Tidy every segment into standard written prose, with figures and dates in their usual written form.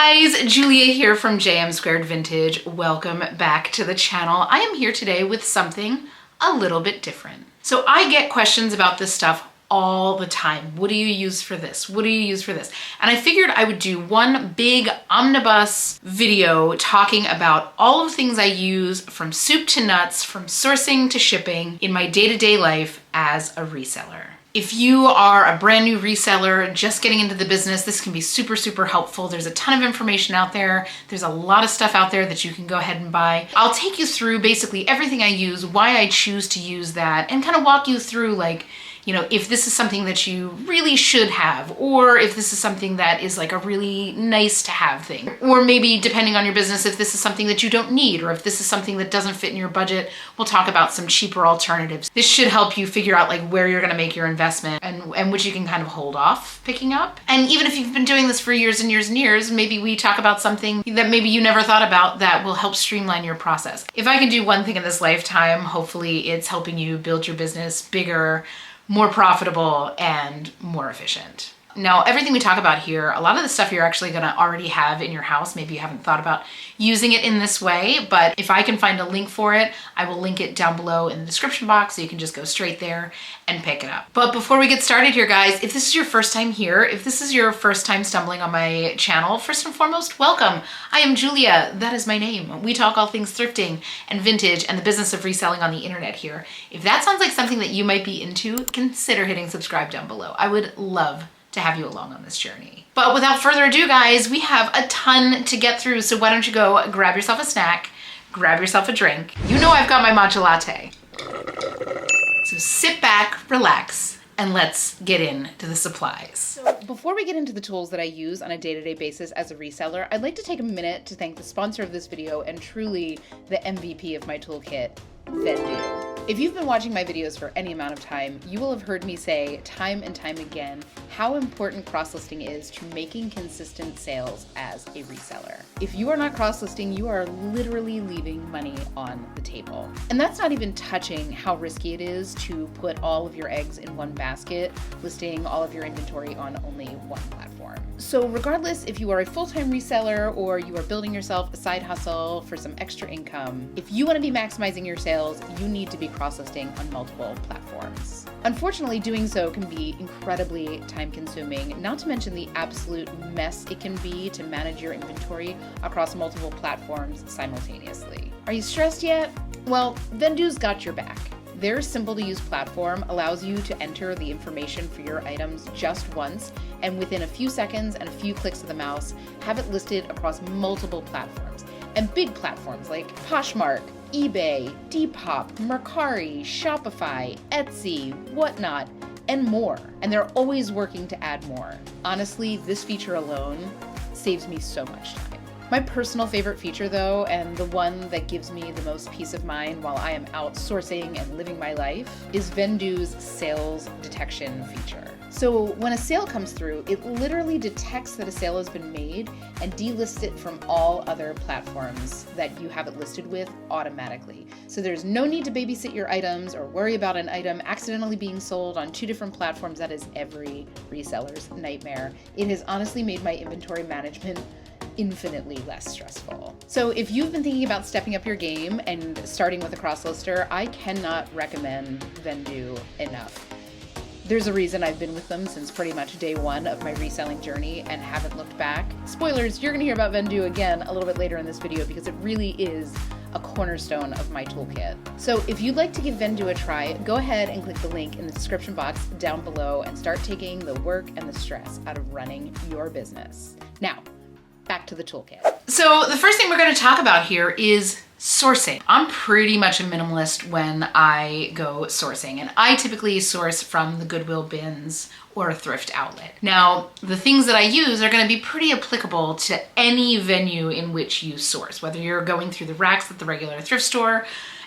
guys, Julia here from JM Squared Vintage. Welcome back to the channel. I am here today with something a little bit different. So I get questions about this stuff all the time. What do you use for this? What do you use for this? And I figured I would do one big omnibus video talking about all of the things I use from soup to nuts, from sourcing to shipping in my day-to-day life as a reseller. If you are a brand new reseller just getting into the business, this can be super, super helpful. There's a ton of information out there. There's a lot of stuff out there that you can go ahead and buy. I'll take you through basically everything I use, why I choose to use that, and kind of walk you through like, you know, if this is something that you really should have, or if this is something that is like a really nice to have thing, or maybe depending on your business, if this is something that you don't need, or if this is something that doesn't fit in your budget, we'll talk about some cheaper alternatives. This should help you figure out like where you're gonna make your investment and which you can kind of hold off picking up. And even if you've been doing this for years and years and years, maybe we talk about something that maybe you never thought about that will help streamline your process. If I can do one thing in this lifetime, hopefully it's helping you build your business bigger, more profitable, and more efficient. Now, everything we talk about here, a lot of the stuff you're actually gonna already have in your house. Maybe you haven't thought about using it in this way, but if I can find a link for it, I will link it down below in the description box so you can just go straight there and pick it up. But before we get started here, guys, if this is your first time here, if this is your first time stumbling on my channel, first and foremost, welcome. I am Julia, that is my name. We talk all things thrifting and vintage and the business of reselling on the internet here. If that sounds like something that you might be into, consider hitting subscribe down below. I would love to have you along on this journey. But without further ado, guys, we have a ton to get through, so why don't you go grab yourself a snack, grab yourself a drink. You know I've got my matcha latte. So sit back, relax, and let's get into the supplies. So before we get into the tools that I use on a day-to-day basis as a reseller, I'd like to take a minute to thank the sponsor of this video and truly the MVP of my toolkit, Vendu. If you've been watching my videos for any amount of time, you will have heard me say time and time again how important cross-listing is to making consistent sales as a reseller. If you are not cross-listing, you are literally leaving money on the table. And that's not even touching how risky it is to put all of your eggs in one basket, listing all of your inventory on only one platform. So regardless if you are a full-time reseller or you are building yourself a side hustle for some extra income, if you want to be maximizing your sales, you need to be cross-listing on multiple platforms. Unfortunately, doing so can be incredibly time-consuming, not to mention the absolute mess it can be to manage your inventory across multiple platforms simultaneously. Are you stressed yet? Well, Vendu's got your back. Their simple-to-use platform allows you to enter the information for your items just once, and within a few seconds and a few clicks of the mouse, have it listed across multiple platforms. And big platforms like Poshmark, eBay, Depop, Mercari, Shopify, Etsy, whatnot, and more. And they're always working to add more. Honestly, this feature alone saves me so much time. My personal favorite feature though, and the one that gives me the most peace of mind while I am out sourcing and living my life, is Vendu's sales detection feature. So when a sale comes through, it literally detects that a sale has been made and delists it from all other platforms that you have it listed with automatically. So there's no need to babysit your items or worry about an item accidentally being sold on two different platforms. That is every reseller's nightmare. It has honestly made my inventory management infinitely less stressful. So if you've been thinking about stepping up your game and starting with a cross-lister, I cannot recommend Vendu enough. There's a reason I've been with them since pretty much day one of my reselling journey and haven't looked back. Spoilers, you're gonna hear about Vendu again a little bit later in this video because it really is a cornerstone of my toolkit. So if you'd like to give Vendu a try, go ahead and click the link in the description box down below and start taking the work and the stress out of running your business. Now, back to the toolkit. So the first thing we're going to talk about here is sourcing. I'm pretty much a minimalist when I go sourcing, and I typically source from the Goodwill bins or a thrift outlet. Now, the things that I use are going to be pretty applicable to any venue in which you source, whether you're going through the racks at the regular thrift store,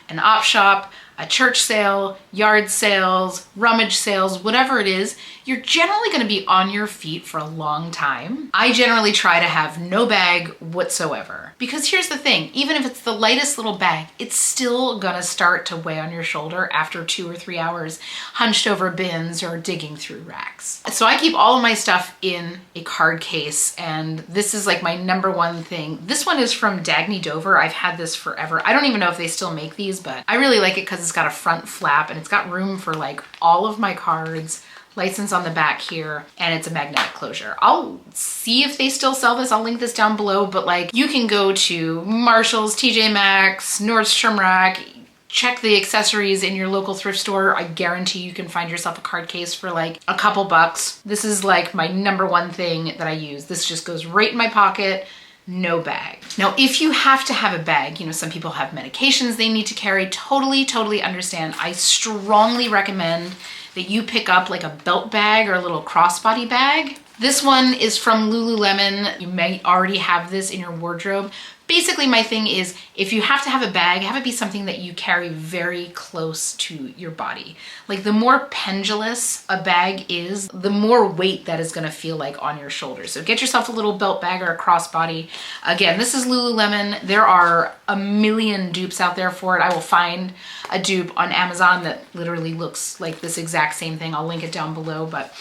an op shop, a church sale, yard sales, rummage sales, whatever it is, you're generally going to be on your feet for a long time. I generally try to have no bag whatsoever. Because here's the thing, even if it's the lightest little bag, it's still going to start to weigh on your shoulder after 2 or 3 hours hunched over bins or digging through racks. So I keep all of my stuff in a card case, and this is like my number one thing. This one is from Dagne Dover. I've had this forever. I don't even know if they still make these, but I really like it because it's got a front flap and it's got room for like all of my cards, license on the back here, and it's a magnetic closure. I'll see if they still sell this. I'll link this down below, but like you can go to Marshall's, TJ Maxx, Nordstrom Rack, check the accessories in your local thrift store. I guarantee you can find yourself a card case for like a couple bucks. This is like my number one thing that I use. This just goes right in my pocket. No bag. Now, if you have to have a bag, you know, some people have medications they need to carry, totally understand. I strongly recommend that you pick up like a belt bag or a little crossbody bag. This one is from Lululemon. You may already have this in your wardrobe. Basically, my thing is if you have to have a bag, have it be something that you carry very close to your body. Like the more pendulous a bag is, the more weight that is gonna feel like on your shoulders. So get yourself a little belt bag or a crossbody. Again, this is Lululemon. There are a million dupes out there for it. I will find a dupe on Amazon that literally looks like this exact same thing. I'll link it down below, but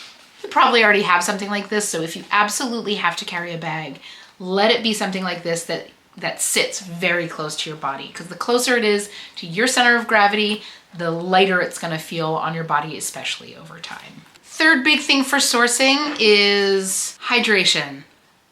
you probably already have something like this. So if you absolutely have to carry a bag, let it be something like this that sits very close to your body, because the closer it is to your center of gravity, the lighter it's going to feel on your body, especially over time. Third big thing for sourcing is hydration.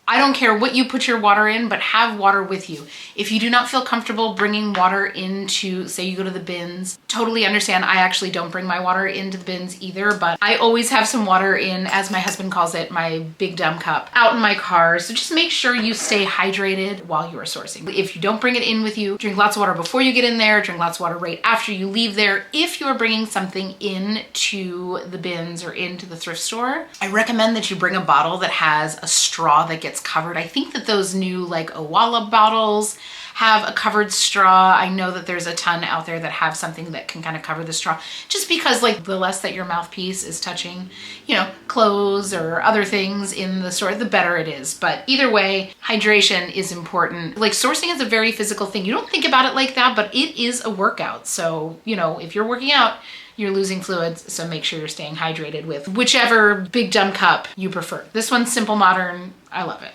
I don't care what you put your water in, but have water with you. If you do not feel comfortable bringing water into, say you go to the bins, totally understand. I actually don't bring my water into the bins either, but I always have some water in, as my husband calls it, my big dumb cup out in my car. So just make sure you stay hydrated while you are sourcing. If you don't bring it in with you, drink lots of water before you get in there, drink lots of water right after you leave there. If you are bringing something into the bins or into the thrift store, I recommend that you bring a bottle that has a straw that gets covered. I think that those new like Owala bottles have a covered straw. I know that there's a ton out there that have something that can kind of cover the straw, just because like the less that your mouthpiece is touching, you know, clothes or other things in the store, the better it is. But either way, hydration is important. Like sourcing is a very physical thing. You don't think about it like that, but it is a workout. So, you know, if you're working out, you're losing fluids, so make sure you're staying hydrated with whichever big dumb cup you prefer. This one's Simple Modern. I love it.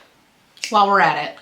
While we're at it,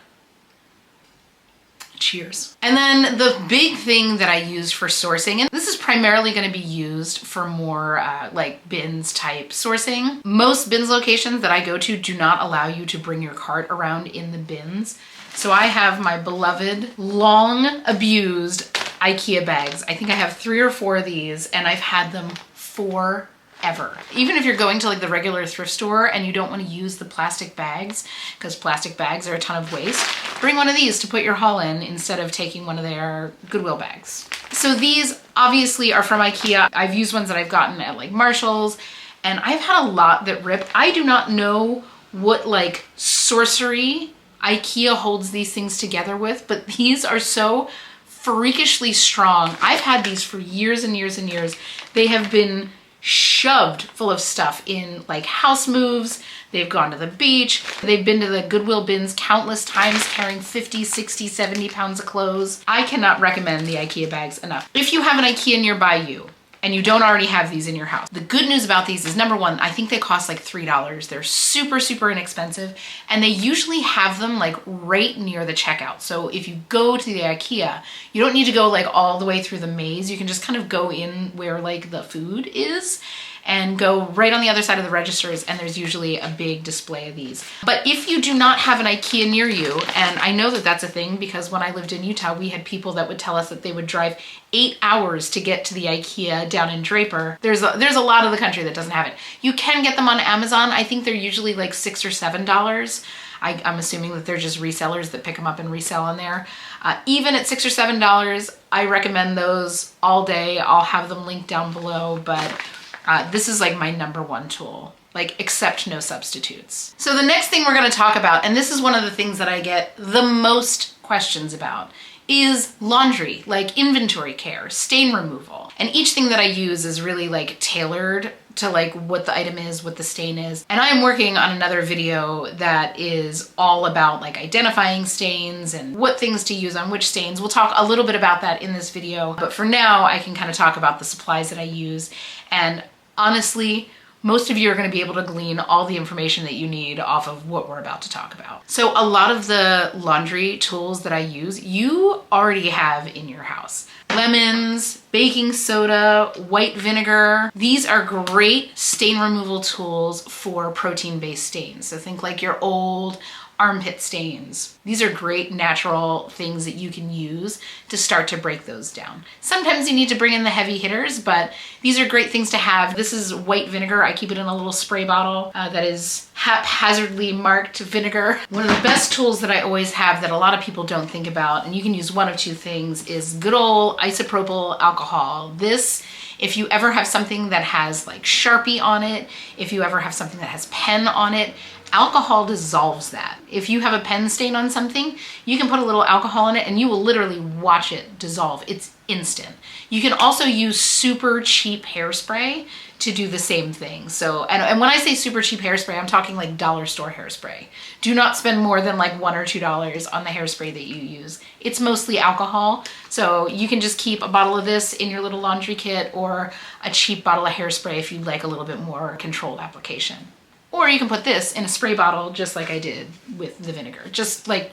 cheers. And then the big thing that I use for sourcing, and this is primarily going to be used for more like bins type sourcing. Most bins locations that I go to do not allow you to bring your cart around in the bins. So I have my beloved, long abused IKEA bags. I think I have 3 or 4 of these, and I've had them forever. Even if you're going to like the regular thrift store and you don't want to use the plastic bags, because plastic bags are a ton of waste, bring one of these to put your haul in instead of taking one of their Goodwill bags. So these obviously are from IKEA. I've used ones that I've gotten at like Marshall's, and I've had a lot that ripped. I do not know what like sorcery IKEA holds these things together with, but these are so freakishly strong. I've had these for years and years and years. They have been shoved full of stuff in like house moves. They've gone to the beach. They've been to the Goodwill bins countless times carrying 50, 60, 70 pounds of clothes. I cannot recommend the IKEA bags enough. If you have an IKEA nearby you and you don't already have these in your house, the good news about these is, number one, I think they cost like $3. They're super inexpensive, and they usually have them like right near the checkout. So if you go to the IKEA, you don't need to go like all the way through the maze. You can just kind of go in where like the food is and go right on the other side of the registers, and there's usually a big display of these. But if you do not have an IKEA near you, and I know that that's a thing because when I lived in Utah, we had people that would tell us that they would drive 8 hours to get to the IKEA down in Draper. There's a lot of the country that doesn't have it. You can get them on Amazon. I think they're usually like $6 or $7. I'm assuming that they're just resellers that pick them up and resell on there. Even at $6 or $7, I recommend those all day. I'll have them linked down below, but this is like my number one tool, like accept no substitutes. So the next thing we're gonna talk about, and this is one of the things that I get the most questions about, is laundry, like inventory care, stain removal. And each thing that I use is really like tailored to like what the item is, what the stain is. And I'm working on another video that is all about like identifying stains and what things to use on which stains. We'll talk a little bit about that in this video, but for now I can kind of talk about the supplies that I use. And honestly, most of you are going to be able to glean all the information that you need off of what we're about to talk about. So a lot of the laundry tools that I use, you already have in your house. Lemons, baking soda, white vinegar. These are great stain removal tools for protein-based stains. So think like your old armpit stains. These are great natural things that you can use to start to break those down. Sometimes you need to bring in the heavy hitters, but these are great things to have. This is white vinegar. I keep it in a little spray bottle that is haphazardly marked vinegar. One of the best tools that I always have that a lot of people don't think about, and you can use one of two things, is good old isopropyl alcohol. This, if you ever have something that has like Sharpie on it, if you ever have something that has pen on it, alcohol dissolves that. If you have a pen stain on something, you can put a little alcohol in it and you will literally watch it dissolve. It's instant. You can also use super cheap hairspray to do the same thing. So, and when I say super cheap hairspray, I'm talking like dollar store hairspray. Do not spend more than like $1 or $2 on the hairspray that you use. It's mostly alcohol. So you can just keep a bottle of this in your little laundry kit or a cheap bottle of hairspray if you'd like a little bit more controlled application. Or you can put this in a spray bottle just like I did with the vinegar. Just like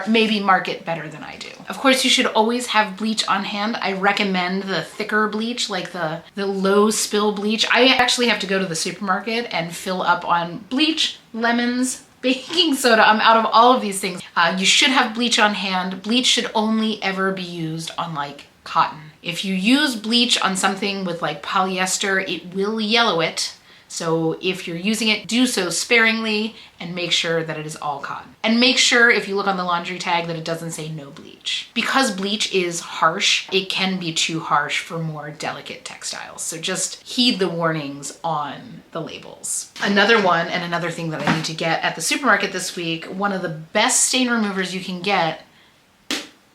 maybe mark it better than I do. Of course, you should always have bleach on hand. I recommend the thicker bleach, like the low spill bleach. I actually have to go to the supermarket and fill up on bleach, lemons, baking soda. I'm out of all of these things. You should have bleach on hand. Bleach should only ever be used on like cotton. If you use bleach on something with like polyester, it will yellow it. So if you're using it, do so sparingly and make sure that it is all cotton. And make sure if you look on the laundry tag that it doesn't say no bleach. Because bleach is harsh, it can be too harsh for more delicate textiles. So just heed the warnings on the labels. Another one and another thing that I need to get at the supermarket this week, one of the best stain removers you can get,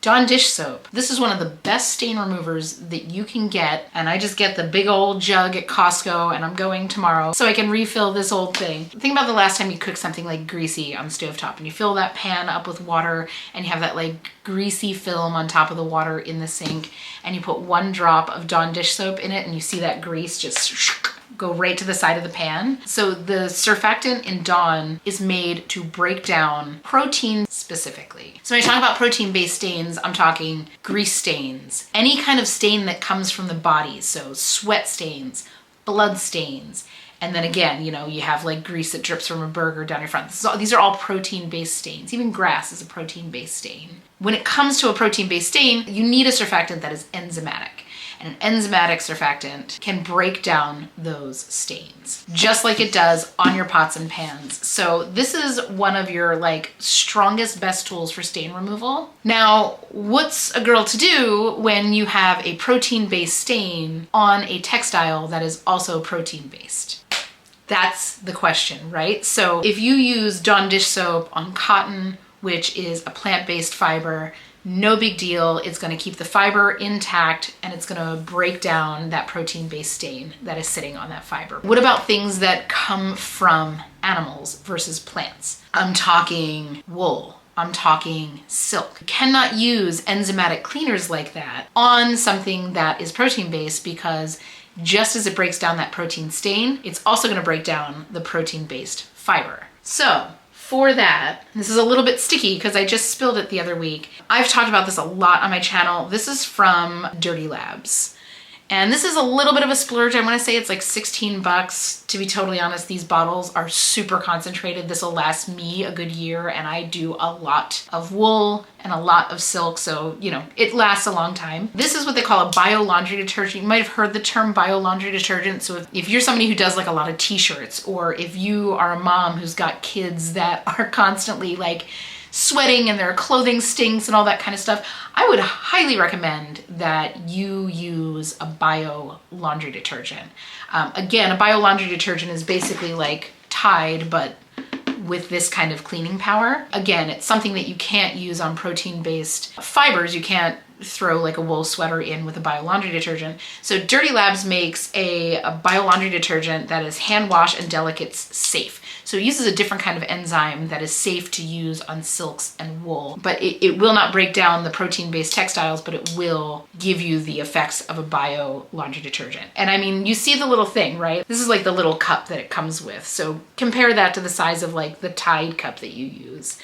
Dawn dish soap. This is one of the best stain removers that you can get, and I just get the big old jug at Costco, and I'm going tomorrow so I can refill this old thing. Think about the last time you cooked something like greasy on the stovetop and you fill that pan up with water and you have that like greasy film on top of the water in the sink, and you put 1 drop of Dawn dish soap in it and you see that grease just go right to the side of the pan. So the surfactant in Dawn is made to break down protein specifically. So when I talk about protein-based stains, I'm talking grease stains, any kind of stain that comes from the body. So sweat stains, blood stains, and then again, you know, you have like grease that drips from a burger down your front. These are all protein-based stains. Even grass is a protein-based stain. When it comes to a protein-based stain, you need a surfactant that is enzymatic. And an enzymatic surfactant can break down those stains, just like it does on your pots and pans. So this is one of your like strongest, best tools for stain removal. Now, what's a girl to do when you have a protein-based stain on a textile that is also protein-based? That's the question, right? So if you use Dawn dish soap on cotton, which is a plant-based fiber, no big deal. It's going to keep the fiber intact and it's going to break down that protein-based stain that is sitting on that fiber. What about things that come from animals versus plants? I'm talking wool. I'm talking silk. You cannot use enzymatic cleaners like that on something that is protein-based, because just as it breaks down that protein stain, it's also going to break down the protein-based fiber. So for that, this is a little bit sticky because I just spilled it the other week. I've talked about this a lot on my channel. This is from Dirty Labs. And this is a little bit of a splurge. I want to say it's like 16 bucks. To be totally honest, these bottles are super concentrated. This will last me a good year, and I do a lot of wool and a lot of silk, so you know, it lasts a long time. This is what they call a bio laundry detergent. You might have heard the term bio laundry detergent. So if you're somebody who does like a lot of t-shirts, or if you are a mom who's got kids that are constantly like sweating and their clothing stinks and all that kind of stuff, I would highly recommend that you use a bio laundry detergent. Again, a bio laundry detergent is basically like Tide, but with this kind of cleaning power. Again, it's something that you can't use on protein-based fibers. You can't throw like a wool sweater in with a bio laundry detergent. So Dirty Labs makes a bio laundry detergent that is hand wash and delicates safe. So it uses a different kind of enzyme that is safe to use on silks and wool, but it will not break down the protein-based textiles, but it will give you the effects of a bio laundry detergent. And I mean, you see the little thing, right? This is like the little cup that it comes with. So compare that to the size of like the Tide cup that you use.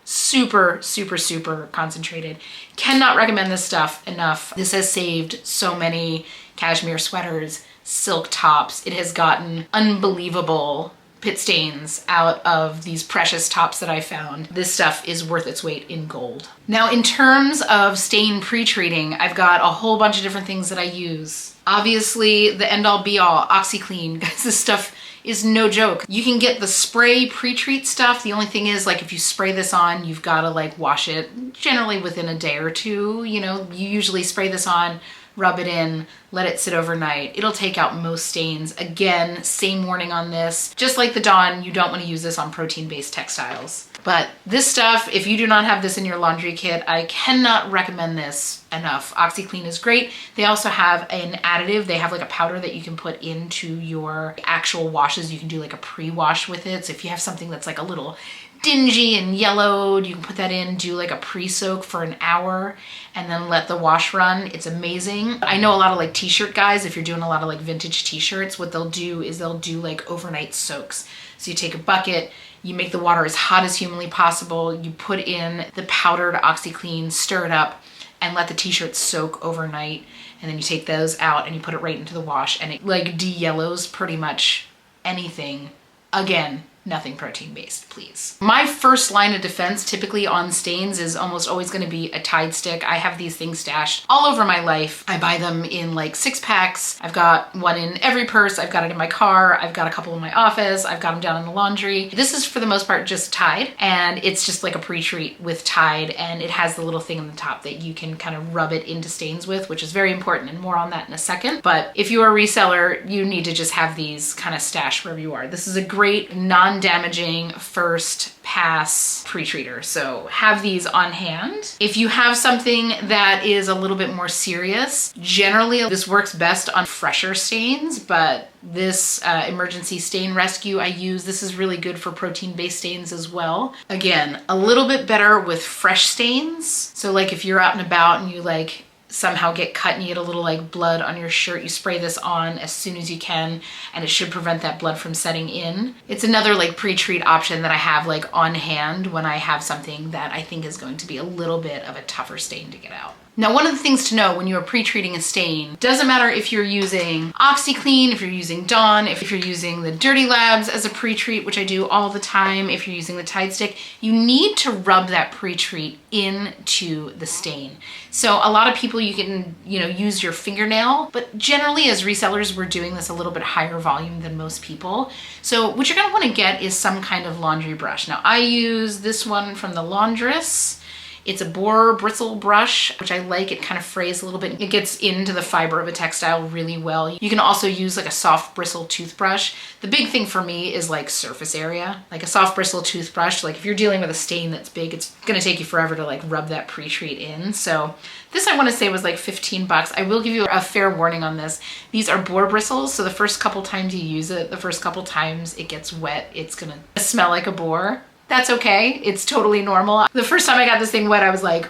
Super, super, super concentrated. Cannot recommend this stuff enough. This has saved so many cashmere sweaters, silk tops. It has gotten unbelievable pit stains out of these precious tops that I found. This stuff is worth its weight in gold. Now, in terms of stain pre-treating, I've got a whole bunch of different things that I use. Obviously, the end-all be-all, OxiClean, guys, this stuff is no joke. You can get the spray pre-treat stuff. The only thing is, like, if you spray this on, you've got to like wash it generally within a day or two. You know, you usually spray this on, rub it in, let it sit overnight. It'll take out most stains. Again, same warning on this. Just like the Dawn, you don't want to use this on protein-based textiles. But this stuff, if you do not have this in your laundry kit, I cannot recommend this enough. OxiClean is great. They also have an additive. They have like a powder that you can put into your actual washes. You can do like a pre-wash with it. So if you have something that's like a little dingy and yellowed, you can put that in, do like a pre-soak for an hour, and then let the wash run. It's amazing. I know a lot of like t-shirt guys, if you're doing a lot of like vintage t-shirts, what they'll do is they'll do like overnight soaks. So you take a bucket, you make the water as hot as humanly possible, you put in the powdered OxiClean, stir it up, and let the t-shirt soak overnight. And then you take those out and you put it right into the wash, and it like de-yellows pretty much anything. Again, nothing protein-based, please. My first line of defense typically on stains is almost always gonna be a Tide stick. I have these things stashed all over my life. I buy them in like 6-packs. I've got one in every purse. I've got it in my car. I've got a couple in my office. I've got them down in the laundry. This is for the most part just Tide, and it's just like a pre-treat with Tide, and it has the little thing on the top that you can kind of rub it into stains with, which is very important, and more on that in a second. But if you're a reseller, you need to just have these kind of stashed wherever you are. This is a great non-damaging first pass pre-treater, so have these on hand. If you have something that is a little bit more serious, generally this works best on fresher stains, but this emergency stain rescue I use, this is really good for protein-based stains as well. Again, a little bit better with fresh stains. So like if you're out and about and you like somehow get cut and you get a little like blood on your shirt, you spray this on as soon as you can, and it should prevent that blood from setting in. It's another like pre-treat option that I have like on hand when I have something that I think is going to be a little bit of a tougher stain to get out. Now, one of the things to know when you are pre-treating a stain, doesn't matter if you're using OxiClean, if you're using Dawn, if you're using the Dirty Labs as a pre-treat, which I do all the time, if you're using the Tide stick, you need to rub that pre-treat into the stain. So a lot of people, you can, use your fingernail, but generally as resellers, we're doing this a little bit higher volume than most people. So what you're gonna wanna get is some kind of laundry brush. Now I use this one from the laundress. It's a boar bristle brush, which I like. It kind of frays a little bit. It gets into the fiber of a textile really well. You can also use like a soft bristle toothbrush. The big thing for me is like surface area. Like a soft bristle toothbrush, like if you're dealing with a stain that's big, it's gonna take you forever to like rub that pre-treat in. So this I wanna say was like 15 bucks. I will give you a fair warning on this. These are boar bristles, so the first couple times you use it, the first couple times it gets wet, it's gonna smell like a boar. That's okay, it's totally normal. The first time I got this thing wet, I was like,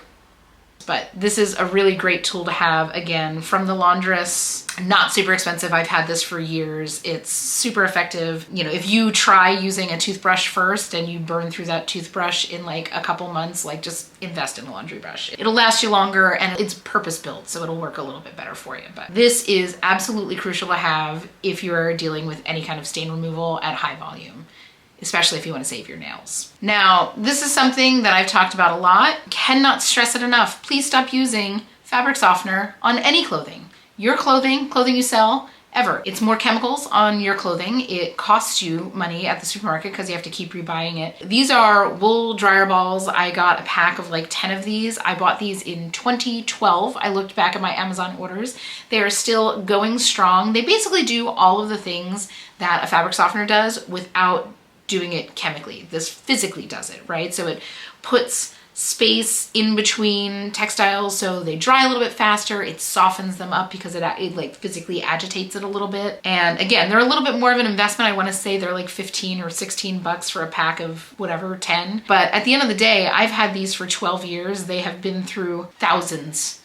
but this is a really great tool to have, again, from the laundress. Not super expensive, I've had this for years. It's super effective. If you try using a toothbrush first and you burn through that toothbrush in like a couple months, like just invest in a laundry brush. It'll last you longer and it's purpose built, so it'll work a little bit better for you. But this is absolutely crucial to have if you're dealing with any kind of stain removal at high volume, especially if you want to save your nails. Now, this is something that I've talked about a lot. Cannot stress it enough. Please stop using fabric softener on any clothing. Your clothing you sell, ever. It's more chemicals on your clothing. It costs you money at the supermarket because you have to keep rebuying it. These are wool dryer balls. I got a pack of like 10 of these. I bought these in 2012. I looked back at my Amazon orders. They are still going strong. They basically do all of the things that a fabric softener does without doing it chemically. This physically does it, right? So it puts space in between textiles so they dry a little bit faster. It softens them up because it like physically agitates it a little bit. And again, they're a little bit more of an investment. I want to say they're like 15 or 16 bucks for a pack of whatever, 10. But at the end of the day, I've had these for 12 years. They have been through thousands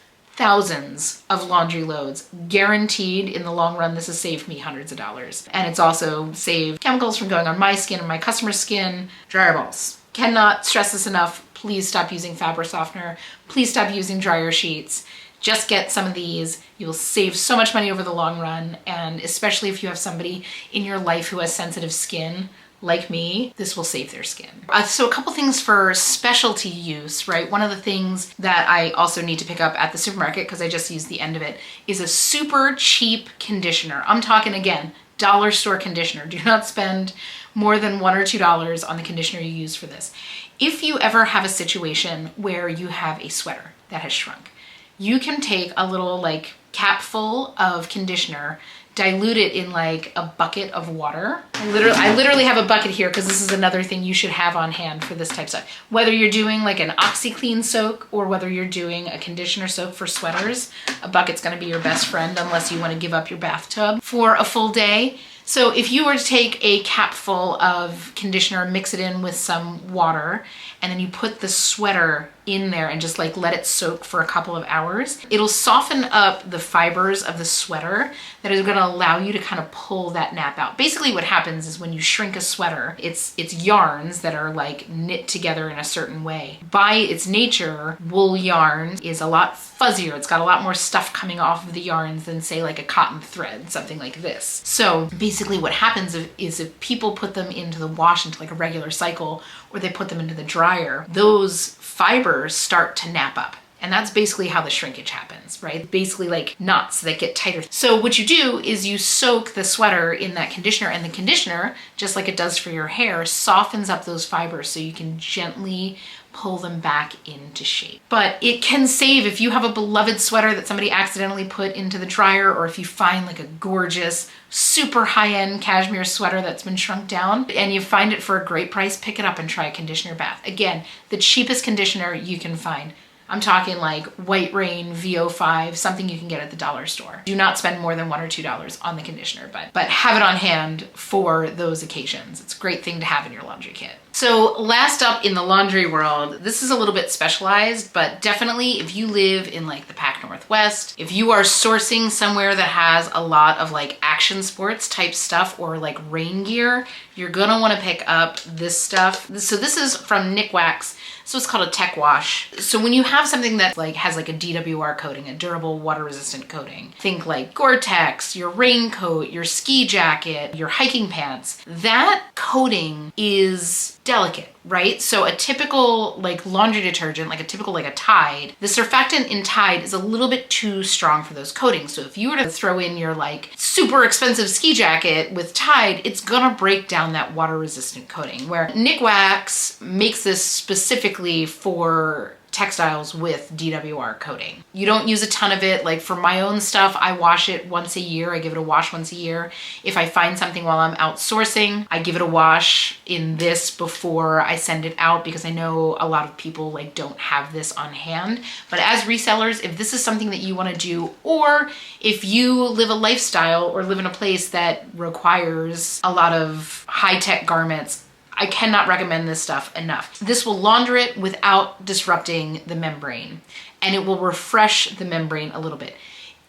of laundry loads. Guaranteed in the long run, this has saved me hundreds of dollars. And it's also saved chemicals from going on my skin and my customer's skin. Dryer balls. Cannot stress this enough. Please stop using fabric softener. Please stop using dryer sheets. Just get some of these. You will save so much money over the long run. And especially if you have somebody in your life who has sensitive skin, like me, this will save their skin. So a couple things for specialty use, right? One of the things that I also need to pick up at the supermarket, because I just used the end of it, is a super cheap conditioner. I'm talking, again, dollar store conditioner. Do not spend more than $1 or $2 on the conditioner you use for this. If you ever have a situation where you have a sweater that has shrunk, you can take a little like cap full of conditioner, dilute it in like a bucket of water. I literally have a bucket here because this is another thing you should have on hand for this type of stuff. Whether you're doing like an OxyClean soak or whether you're doing a conditioner soak for sweaters, a bucket's gonna be your best friend unless you wanna give up your bathtub for a full day. So if you were to take a cap full of conditioner, mix it in with some water, and then you put the sweater in there and just like let it soak for a couple of hours, it'll soften up the fibers of the sweater that is gonna allow you to kind of pull that nap out. Basically what happens is when you shrink a sweater, it's yarns that are like knit together in a certain way. By its nature, wool yarn is a lot fuzzier. It's got a lot more stuff coming off of the yarns than say like a cotton thread, something like this. So basically what happens is if people put them into the wash into like a regular cycle, or they put them into the dryer, those fibers start to nap up. And that's basically how the shrinkage happens, right? Basically like knots that get tighter. So what you do is you soak the sweater in that conditioner, and the conditioner, just like it does for your hair, softens up those fibers so you can gently pull them back into shape. But it can save if you have a beloved sweater that somebody accidentally put into the dryer, or if you find like a gorgeous, super high-end cashmere sweater that's been shrunk down and you find it for a great price, pick it up and try a conditioner bath. Again, the cheapest conditioner you can find. I'm talking like White Rain VO5, something you can get at the dollar store. Do not spend more than $1 or $2 on the conditioner, but have it on hand for those occasions. It's a great thing to have in your laundry kit. So last up in the laundry world, this is a little bit specialized, but definitely if you live in like the Pac Northwest, if you are sourcing somewhere that has a lot of like action sports type stuff or like rain gear, you're gonna wanna pick up this stuff. So this is from Nick Wax. So it's called a tech wash. So when you have something that like has like a DWR coating, a durable water resistant coating, think like Gore-Tex, your raincoat, your ski jacket, your hiking pants, that coating is delicate, right? So a typical like laundry detergent, like a Tide, the surfactant in Tide is a little bit too strong for those coatings. So if you were to throw in your like super expensive ski jacket with Tide, it's gonna break down that water resistant coating, where Nick Wax makes this specifically for textiles with DWR coating. You don't use a ton of it. Like for my own stuff, I wash it once a year. I give it a wash once a year. If I find something while I'm outsourcing, I give it a wash in this before I send it out, because I know a lot of people like don't have this on hand. But as resellers, if this is something that you want to do, or if you live a lifestyle or live in a place that requires a lot of high-tech garments, I cannot recommend this stuff enough. This will launder it without disrupting the membrane, and it will refresh the membrane a little bit.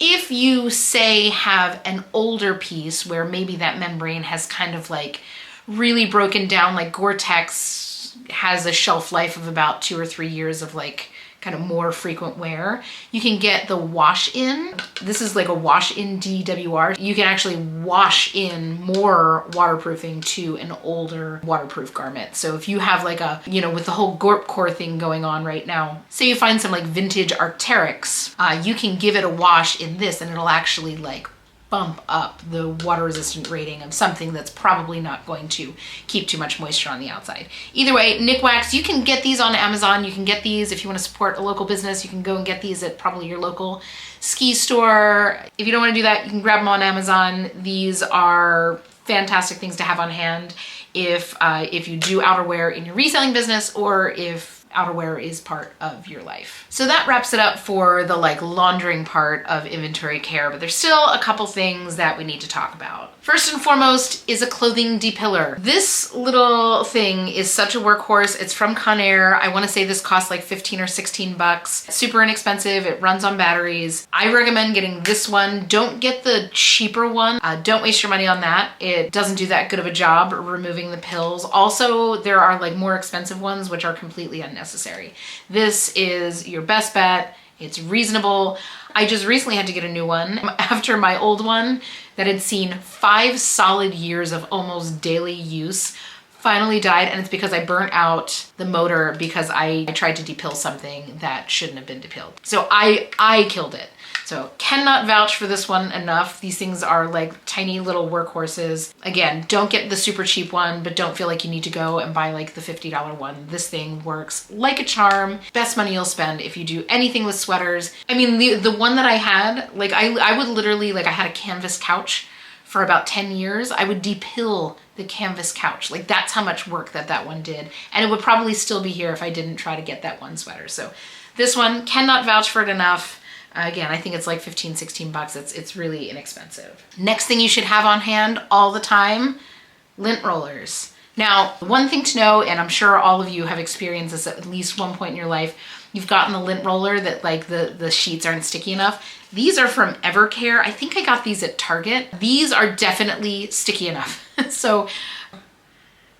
If you say have an older piece where maybe that membrane has kind of like really broken down, like Gore-Tex has a shelf life of about 2 or 3 years of like kind of more frequent wear, you can get the wash-in. This is like a wash-in DWR. You can actually wash in more waterproofing to an older waterproof garment. So if you have like a, you know, with the whole Gorp Core thing going on right now, say you find some like vintage Arc'teryx, you can give it a wash in this and it'll actually like bump up the water resistant rating of something that's probably not going to keep too much moisture on the outside. Either way, Nick Wax, you can get these on Amazon. You can get these if you want to support a local business. You can go and get these at probably your local ski store. If you don't want to do that, you can grab them on Amazon. These are fantastic things to have on hand. if you do outerwear in your reselling business or if outerwear is part of your life. So that wraps it up for the like laundering part of inventory care, but there's still a couple things that we need to talk about. First and foremost is a clothing depiller. This little thing is such a workhorse. It's from Conair. I want to say this costs like 15 or 16 bucks. Super inexpensive. It runs on batteries. I recommend getting this one. Don't get the cheaper one. Don't waste your money on that. It doesn't do that good of a job removing the pills. Also, there are like more expensive ones which are completely unnecessary. This is your best bet. It's reasonable. I just recently had to get a new one after my old one that had seen 5 solid years of almost daily use finally died, and it's because I burnt out the motor because I tried to depill something that shouldn't have been depilled. So I killed it. So cannot vouch for this one enough. These things are like tiny little workhorses. Again, don't get the super cheap one, but don't feel like you need to go and buy like the $50 one. This thing works like a charm. Best money you'll spend if you do anything with sweaters. I mean, the one that I had, like I would literally, like I had a canvas couch for about 10 years. I would depill the canvas couch. Like that's how much work that one did. And it would probably still be here if I didn't try to get that one sweater. So this one, cannot vouch for it enough. Again, I think it's like 15, 16 bucks. It's really inexpensive. Next thing you should have on hand all the time, lint rollers. Now, one thing to know, and I'm sure all of you have experienced this at least one point in your life, you've gotten a lint roller that like the sheets aren't sticky enough. These are from Evercare. I think I got these at Target. These are definitely sticky enough. So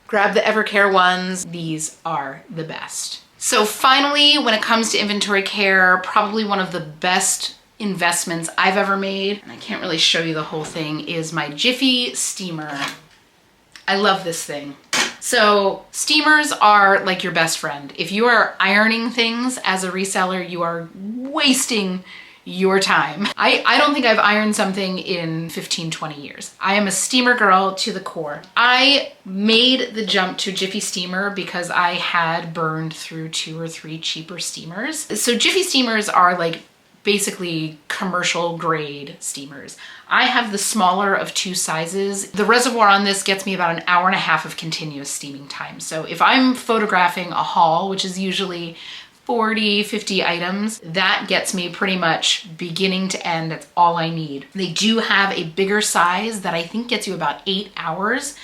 grab the Evercare ones. These are the best. So finally, when it comes to inventory care, probably one of the best investments I've ever made, and I can't really show you the whole thing, is my Jiffy steamer. I love this thing. So steamers are like your best friend. If you are ironing things as a reseller, you are wasting your time. I don't think I've ironed something in 15, 20 years. I am a steamer girl to the core. I made the jump to Jiffy steamer because I had burned through 2 or 3 cheaper steamers. So Jiffy steamers are like basically commercial grade steamers. I have the smaller of 2 sizes. The reservoir on this gets me about an hour and a half of continuous steaming time. So if I'm photographing a haul, which is usually 40, 50 items, that gets me pretty much beginning to end. That's all I need. They do have a bigger size that I think gets you about 8 hours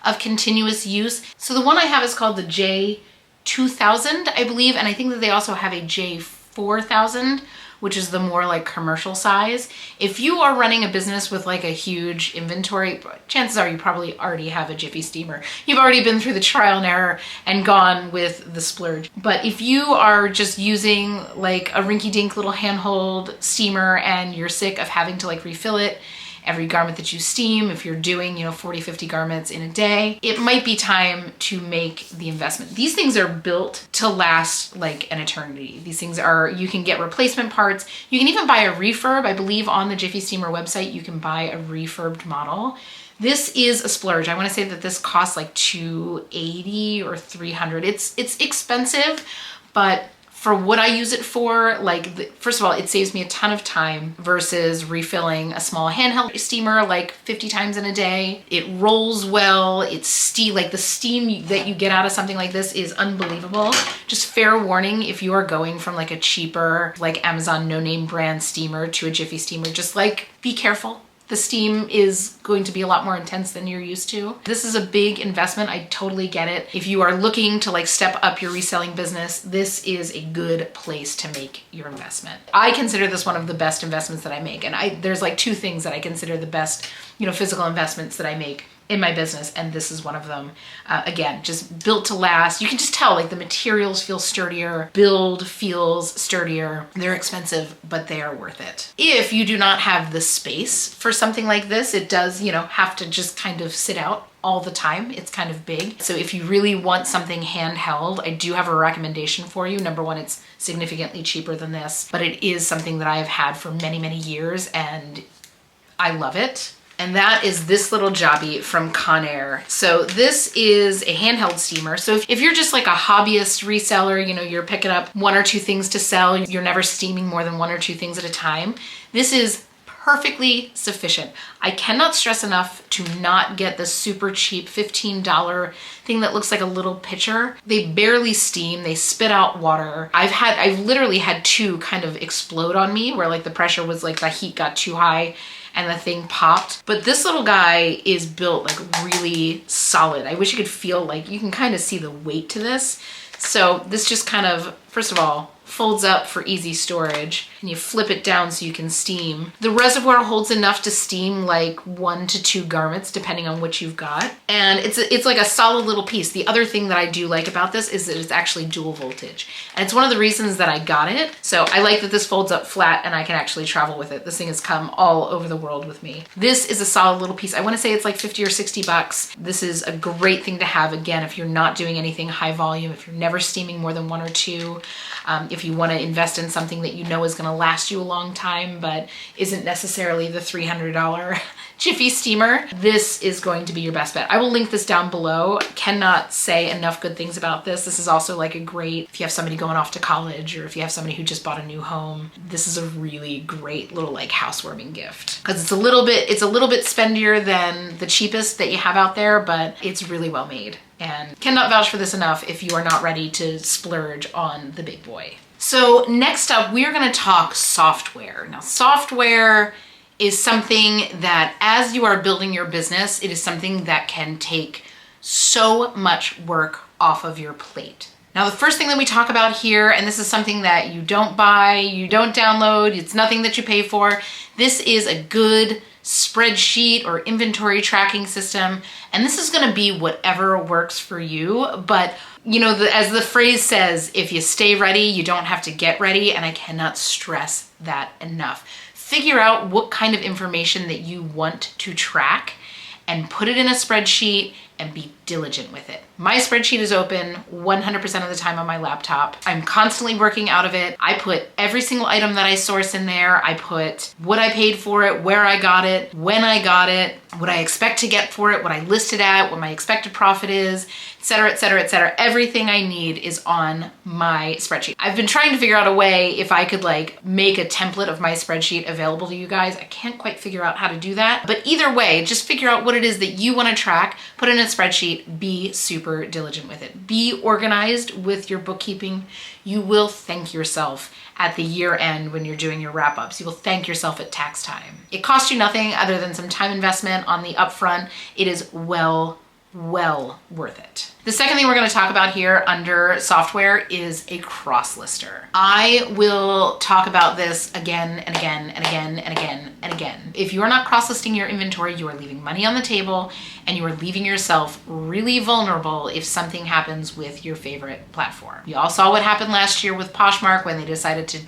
of continuous use. So the one I have is called the J2000, I believe, and I think that they also have a J4000, which is the more like commercial size. If you are running a business with like a huge inventory, chances are you probably already have a Jiffy steamer. You've already been through the trial and error and gone with the splurge. But if you are just using like a rinky-dink little handhold steamer and you're sick of having to like refill it every garment that you steam, if you're doing, 40, 50 garments in a day, it might be time to make the investment. These things are built to last like an eternity. These things are, you can get replacement parts. You can even buy a refurb. I believe on the Jiffy Steamer website, you can buy a refurbed model. This is a splurge. I want to say that this costs like $280 or $300. It's expensive, but for what I use it for, first of all, it saves me a ton of time versus refilling a small handheld steamer like 50 times in a day. It rolls well. It's like the steam that you get out of something like this is unbelievable. Just fair warning, if you are going from like a cheaper, like Amazon no-name brand steamer to a Jiffy steamer, just like be careful. The steam is going to be a lot more intense than you're used to. This is a big investment. I totally get it. If you are looking to like step up your reselling business, this is a good place to make your investment. I consider this one of the best investments that I make. And there's like 2 things that I consider the best, physical investments that I make in my business, and this is one of them. Again, just built to last. You can just tell like the materials feel sturdier, build feels sturdier. They're expensive, but they are worth it. If you do not have the space for something like this, it does, have to just kind of sit out all the time. It's kind of big. So if you really want something handheld, I do have a recommendation for you. Number one, it's significantly cheaper than this, but it is something that I have had for many, many years and I love it. And that is this little jobby from Conair. So this is a handheld steamer. So if you're just like a hobbyist reseller, you're picking up 1 or 2 things to sell, you're never steaming more than 1 or 2 things at a time, this is perfectly sufficient. I cannot stress enough to not get the super cheap $15 thing that looks like a little pitcher. They barely steam, they spit out water. I've literally had two kind of explode on me where like the pressure was like the heat got too high and the thing popped. But this little guy is built like really solid. I wish you could feel like, you can kind of see the weight to this. So this just kind of, first of all, folds up for easy storage, and you flip it down so you can steam. The reservoir holds enough to steam like 1 to 2 garments depending on what you've got. And it's like a solid little piece. The other thing that I do like about this is that it's actually dual voltage. And it's one of the reasons that I got it. So I like that this folds up flat and I can actually travel with it. This thing has come all over the world with me. This is a solid little piece. I want to say it's like 50 or 60 bucks. This is a great thing to have, again, if you're not doing anything high volume, if you're never steaming more than 1 or 2, if you want to invest in something that you know is going to last you a long time, but isn't necessarily the $300 Jiffy steamer, this is going to be your best bet. I will link this down below. Cannot say enough good things about this. This is also like a great, if you have somebody going off to college or if you have somebody who just bought a new home, this is a really great little like housewarming gift, because it's a little bit spendier than the cheapest that you have out there, but it's really well made. And cannot vouch for this enough if you are not ready to splurge on the big boy. So next up, we are going to talk software. Now, software is something that as you are building your business, it is something that can take so much work off of your plate. Now, the first thing that we talk about here, and this is something that you don't buy, you don't download, it's nothing that you pay for. This is a good spreadsheet or inventory tracking system. And this is going to be whatever works for you. But you know, as the phrase says, if you stay ready, you don't have to get ready. And I cannot stress that enough. Figure out what kind of information that you want to track and put it in a spreadsheet and be diligent with it. My spreadsheet is open 100% of the time on my laptop. I'm constantly working out of it. I put every single item that I source in there. I put what I paid for it, where I got it, when I got it, what I expect to get for it, what I listed at, what my expected profit is, etc., etc., etc. Everything I need is on my spreadsheet. I've been trying to figure out a way if I could like make a template of my spreadsheet available to you guys. I can't quite figure out how to do that. But either way, just figure out what it is that you want to track, put it in a spreadsheet, be super diligent with it. Be organized with your bookkeeping. You will thank yourself at the year end when you're doing your wrap-ups. You will thank yourself at tax time. It costs you nothing other than some time investment on the upfront. It is well worth it. The second thing we're going to talk about here under software is a cross lister. I will talk about this again and again and again and again and again. If you are not cross listing your inventory, you are leaving money on the table and you are leaving yourself really vulnerable if something happens with your favorite platform. You all saw what happened last year with Poshmark when they decided to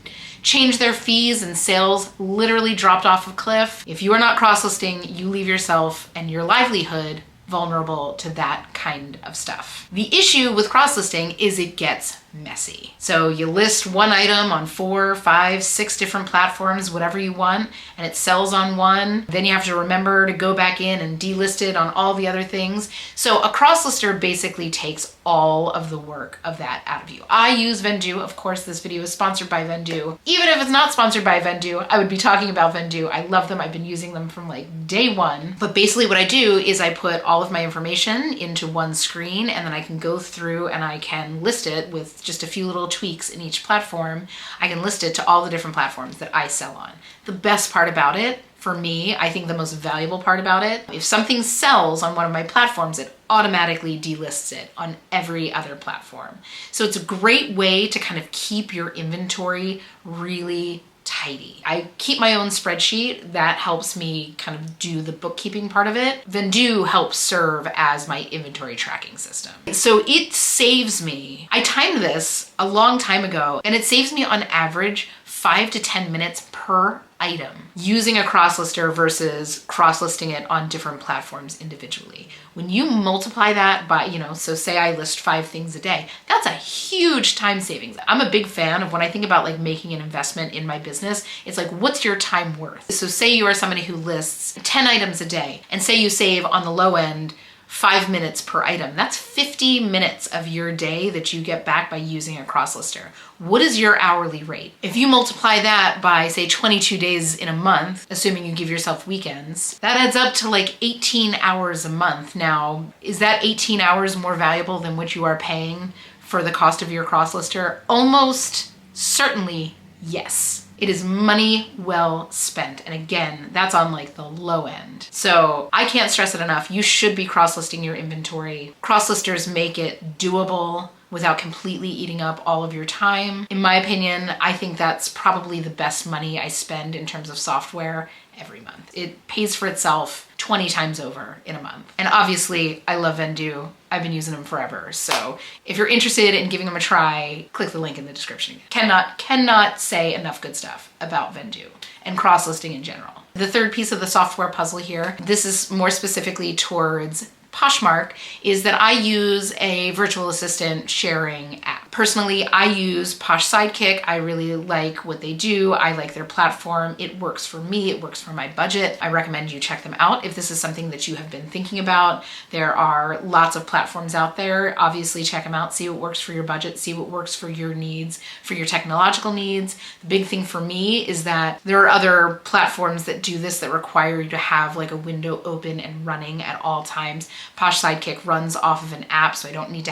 change their fees and sales literally dropped off a cliff. If you are not cross listing, you leave yourself and your livelihood vulnerable to that kind of stuff. The issue with cross-listing is it gets messy. So you list one item on 4, 5, 6 different platforms, whatever you want, and it sells on one. Then you have to remember to go back in and delist it on all the other things. So a cross-lister basically takes all of the work of that out of you. I use Vendu. Of course, this video is sponsored by Vendu. Even if it's not sponsored by Vendu, I would be talking about Vendu. I love them. I've been using them from like day one. But basically what I do is I put all of my information into one screen and then I can go through and I can list it with just a few little tweaks in each platform. I can list it to all the different platforms that I sell on. The best part about it, for me, I think the most valuable part about it, if something sells on one of my platforms, it automatically delists it on every other platform. So it's a great way to kind of keep your inventory really tidy. I keep my own spreadsheet. That helps me kind of do the bookkeeping part of it. Vendu helps serve as my inventory tracking system. So it saves me, I timed this a long time ago, and it saves me on average 5 to 10 minutes per item using a cross-lister versus cross-listing it on different platforms individually. When you multiply that by, so say I list 5 things a day, that's a huge time savings. I'm a big fan of when I think about like making an investment in my business, it's like, what's your time worth? So say you are somebody who lists 10 items a day and say you save on the low end 5 minutes per item. That's 50 minutes of your day that you get back by using a cross-lister. What is your hourly rate? If you multiply that by, say, 22 days in a month, assuming you give yourself weekends, that adds up to like 18 hours a month. Now, is that 18 hours more valuable than what you are paying for the cost of your cross-lister? Almost certainly yes. It is money well spent. And again, that's on like the low end. So I can't stress it enough. You should be cross-listing your inventory. Cross-listers make it doable without completely eating up all of your time. In my opinion, I think that's probably the best money I spend in terms of software every month. It pays for itself 20 times over in a month. And obviously, I love Vendu. I've been using them forever. So if you're interested in giving them a try, click the link in the description. Cannot say enough good stuff about Vendu and cross-listing in general. The third piece of the software puzzle here, this is more specifically towards Poshmark, is that I use a virtual assistant sharing app. Personally, I use Posh Sidekick. I really like what they do. I like their platform. It works for me. It works for my budget. I recommend you check them out if this is something that you have been thinking about. There are lots of platforms out there. Obviously, check them out. See what works for your budget. See what works for your needs, for your technological needs. The big thing for me is that there are other platforms that do this that require you to have like a window open and running at all times. Posh Sidekick runs off of an app, so I don't need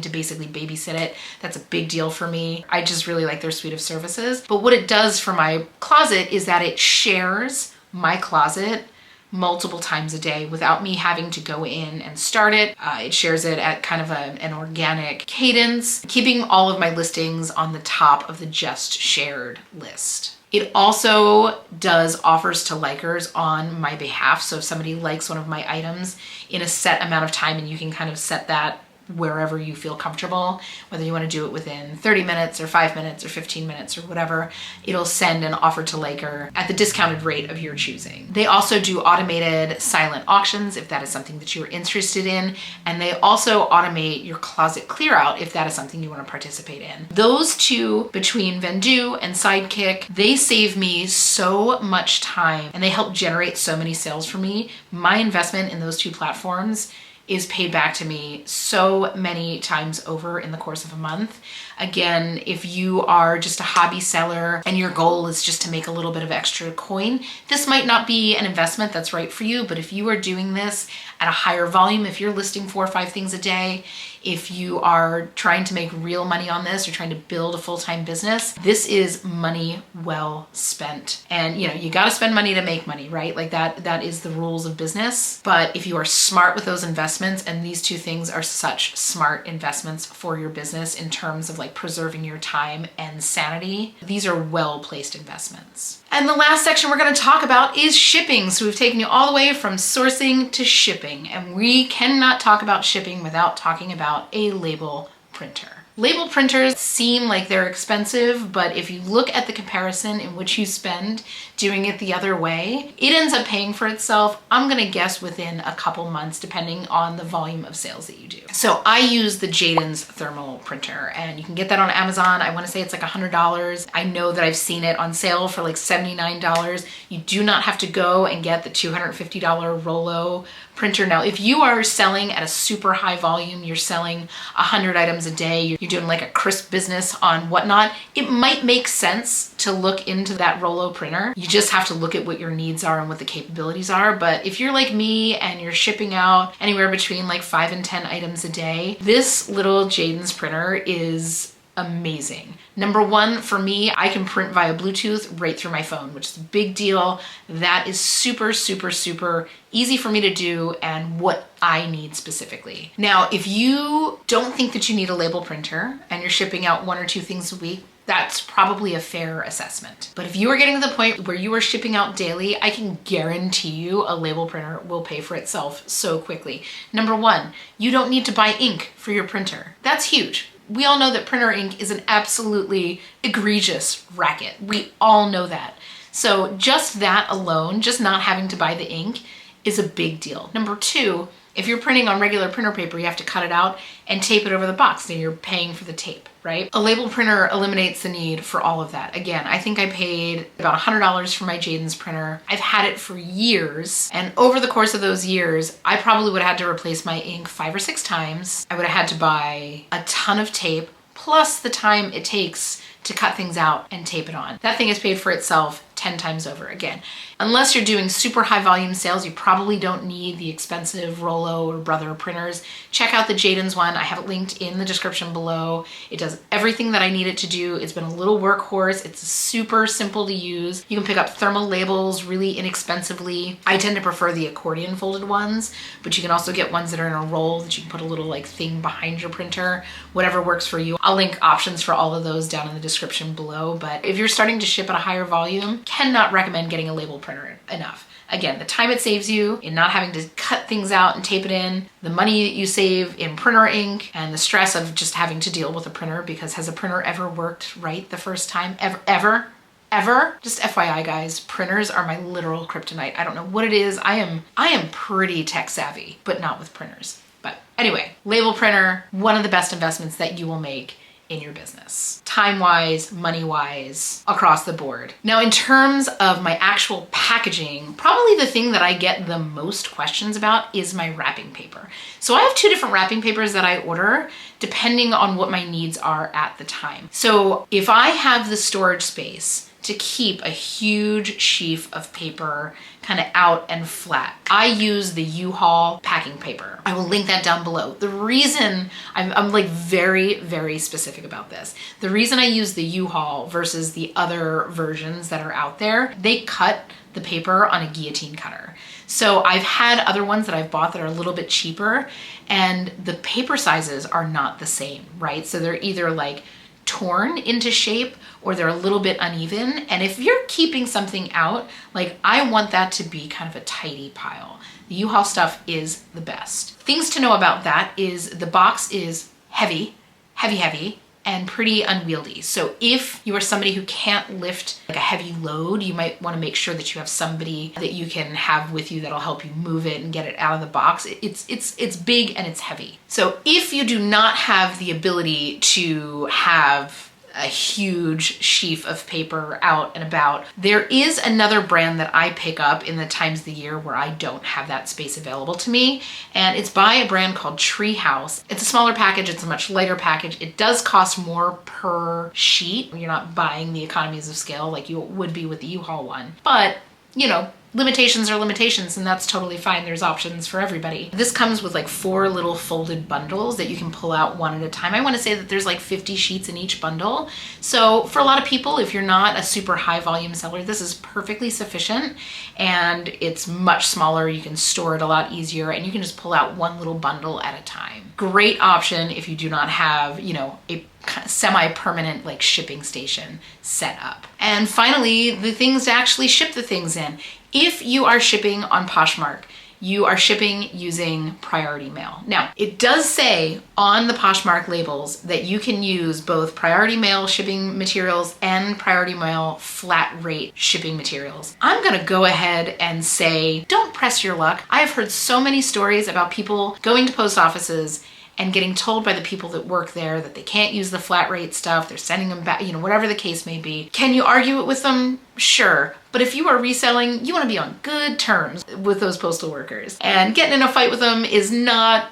to basically babysit it. That's a big deal for me. I just really like their suite of services. But what it does for my closet is that it shares my closet multiple times a day without me having to go in and start it. It shares it at kind of an organic cadence, keeping all of my listings on the top of the just shared list. It also does offers to likers on my behalf. So if somebody likes one of my items in a set amount of time, and you can kind of set that wherever you feel comfortable, whether you want to do it within 30 minutes or 5 minutes or 15 minutes or whatever, it'll send an offer to liker at the discounted rate of your choosing. They also do automated silent auctions if that is something that you're interested in. And they also automate your closet clear out if that is something you want to participate in. Those two, between Vendu and Sidekick, they save me so much time and they help generate so many sales for me. My investment in those two platforms is paid back to me so many times over in the course of a month. Again, if you are just a hobby seller and your goal is just to make a little bit of extra coin, this might not be an investment that's right for you. But if you are doing this at a higher volume, if you're listing 4 or 5 things a day, if you are trying to make real money on this or trying to build a full-time business, this is money well spent. And you got to spend money to make money, right? Like that is the rules of business. But if you are smart with those investments, and these two things are such smart investments for your business in terms of like preserving your time and sanity, these are well-placed investments. And the last section we're going to talk about is shipping. So we've taken you all the way from sourcing to shipping, and we cannot talk about shipping without talking about a label printer. Label printers seem like they're expensive, but if you look at the comparison in which you spend doing it the other way, it ends up paying for itself, I'm gonna guess within a couple months, depending on the volume of sales that you do. So I use the Jaden's thermal printer, and you can get that on Amazon. I wanna say it's like $100. I know that I've seen it on sale for like $79. You do not have to go and get the $250 Rollo printer. Now, if you are selling at a super high volume, you're selling 100 items a day, you're doing like a crisp business on whatnot, it might make sense to look into that Rollo printer. You just have to look at what your needs are and what the capabilities are. But if you're like me and you're shipping out anywhere between like 5 and 10 items a day, this little Jaden's printer is amazing. Number one, for me, I can print via Bluetooth right through my phone, which is a big deal. That is super, super, super easy for me to do and what I need specifically. Now, if you don't think that you need a label printer and you're shipping out 1 or 2 things a week, that's probably a fair assessment. But if you are getting to the point where you are shipping out daily, I can guarantee you a label printer will pay for itself so quickly. Number one, you don't need to buy ink for your printer. That's huge. We all know that printer ink is an absolutely egregious racket. We all know that. So just that alone, just not having to buy the ink, is a big deal. Number two, If you're printing on regular printer paper, you have to cut it out and tape it over the box, and you're paying for the tape, right? A label printer eliminates the need for all of that. Again, I think I paid about $100 for my Jaden's printer. I've had it for years, and over the course of those years, I probably would have had to replace my ink 5 or 6 times. I would have had to buy a ton of tape, plus the time it takes to cut things out and tape it on. That thing has paid for itself 10 times over. Again, unless you're doing super high volume sales, you probably don't need the expensive Rollo or Brother printers. Check out the Jaden's one. I have it linked in the description below. It does everything that I need it to do. It's been a little workhorse. It's super simple to use. You can pick up thermal labels really inexpensively. I tend to prefer the Accordion folded ones, but you can also get ones that are in a roll that you can put a little like thing behind your printer, whatever works for you. I'll link options for all of those down in the description below. But if you're starting to ship at a higher volume, cannot recommend getting a label printer enough. Again, the time it saves you in not having to cut things out and tape it in, the money that you save in printer ink, and the stress of just having to deal with a printer, because has a printer ever worked right the first time? Ever? Just FYI guys, printers are my literal kryptonite. I don't know what it is. I am pretty tech savvy, but not with printers. But anyway, label printer, one of the best investments that you will make in your business, time-wise, money-wise, across the board. Now, in terms of my actual packaging, probably the thing that I get the most questions about is my wrapping paper. So I have 2 different wrapping papers that I order depending on what my needs are at the time. So if I have the storage space to keep a huge sheaf of paper kind of out and flat, I use the U-Haul packing paper. I will link that down below. The reason I'm like very, very specific about this. The reason I use the U-Haul versus the other versions that are out there, they cut the paper on a guillotine cutter. So I've had other ones that I've bought that are a little bit cheaper, and the paper sizes are not the same, right? So they're either like torn into shape or they're a little bit uneven. And if you're keeping something out, like I want that to be kind of a tidy pile. The U-Haul stuff is the best. Things to know about that is the box is heavy, and pretty unwieldy. So if you are somebody who can't lift like a heavy load, you might want to make sure that you have somebody that you can have with you that'll help you move it and get it out of the box. It's big and it's heavy. So if you do not have the ability to have a huge sheaf of paper out and about, there is another brand that I pick up in the times of the year where I don't have that space available to me, and it's by a brand called Treehouse. It's a smaller package, it's a much lighter package. It does cost more per sheet. You're not buying the economies of scale like you would be with the U-Haul one, but you know, limitations are limitations, and that's totally fine. There's options for everybody. This comes with like 4 little folded bundles that you can pull out one at a time. I want to say that there's like 50 sheets in each bundle. So for a lot of people, if you're not a super high volume seller, this is perfectly sufficient, and it's much smaller. You can store it a lot easier, and you can just pull out one little bundle at a time. Great option if you do not have, you know, a semi-permanent like shipping station set up. And finally, the things to actually ship the things in. If you are shipping on Poshmark, you are shipping using priority mail. Now, it does say on the Poshmark labels that you can use both priority mail shipping materials and priority mail flat rate shipping materials. I'm gonna go ahead and say, don't press your luck. I have heard so many stories about people going to post offices and getting told by the people that work there that they can't use the flat rate stuff, they're sending them back, you know, whatever the case may be. Can you argue it with them? Sure. But if you are reselling, you want to be on good terms with those postal workers. And getting in a fight with them is not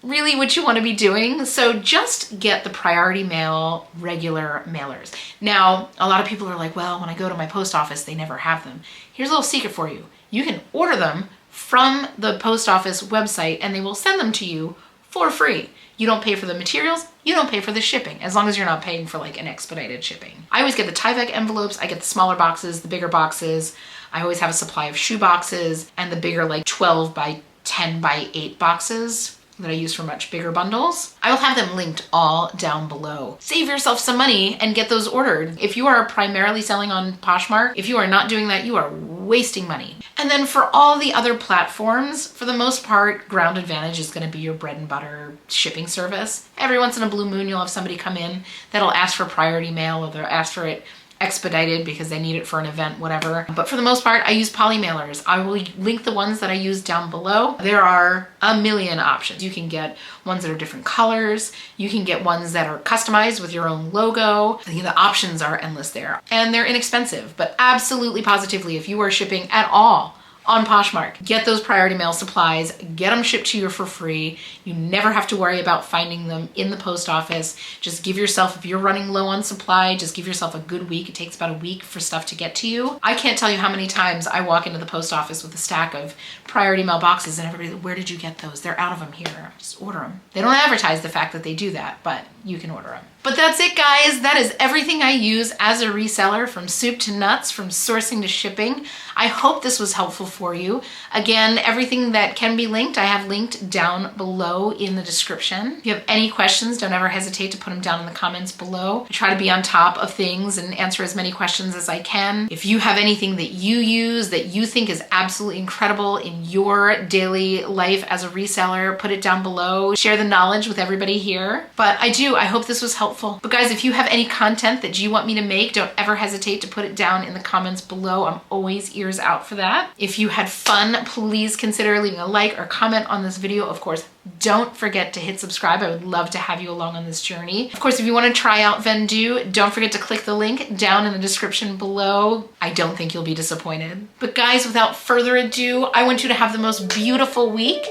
really what you want to be doing. So just get the priority mail regular mailers. Now, a lot of people are like, well, when I go to my post office, they never have them. Here's a little secret for you. You can order them from the post office website and they will send them to you for free. You don't pay for the materials, you don't pay for the shipping, as long as you're not paying for like an expedited shipping. I always get the Tyvek envelopes, I get the smaller boxes, the bigger boxes. I always have a supply of shoe boxes and the bigger like 12 by 10 by 8 boxes that I use for much bigger bundles. I will have them linked all down below. Save yourself some money and get those ordered. If you are primarily selling on Poshmark, if you are not doing that, you are wasting money. And then for all the other platforms, for the most part, Ground Advantage is gonna be your bread and butter shipping service. Every once in a blue moon, you'll have somebody come in that'll ask for priority mail, or they'll ask for it expedited because they need it for an event, whatever. But for the most part, I use poly mailers. I will link the ones that I use down below. There are a million options. You can get ones that are different colors. You can get ones that are customized with your own logo. The options are endless there. And they're inexpensive, but absolutely positively, if you are shipping at all on Poshmark, get those priority mail supplies, get them shipped to you for free. You never have to worry about finding them in the post office. Just give yourself, if you're running low on supply, just give yourself a good week. It takes about a week for stuff to get to you. I can't tell you how many times I walk into the post office with a stack of priority mail boxes and everybody, where did you get those? They're out of them here. Just order them. They don't advertise the fact that they do that, but you can order them. But that's it, guys. That is everything I use as a reseller, from soup to nuts, from sourcing to shipping. I hope this was helpful for you. Again, everything that can be linked, I have linked down below in the description. If you have any questions, don't ever hesitate to put them down in the comments below. I try to be on top of things and answer as many questions as I can. If you have anything that you use that you think is absolutely incredible in your daily life as a reseller, put it down below. Share the knowledge with everybody here. But I hope this was helpful. But guys, if you have any content that you want me to make, don't ever hesitate to put it down in the comments below. I'm always ears out for that. If you had fun, please consider leaving a like or comment on this video. Of course, don't forget to hit subscribe. I would love to have you along on this journey. Of course, if you want to try out Vendu, don't forget to click the link down in the description below. I don't think you'll be disappointed. But guys, without further ado, I want you to have the most beautiful week.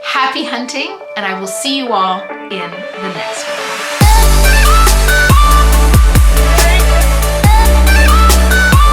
Happy hunting, and I will see you all in the next one.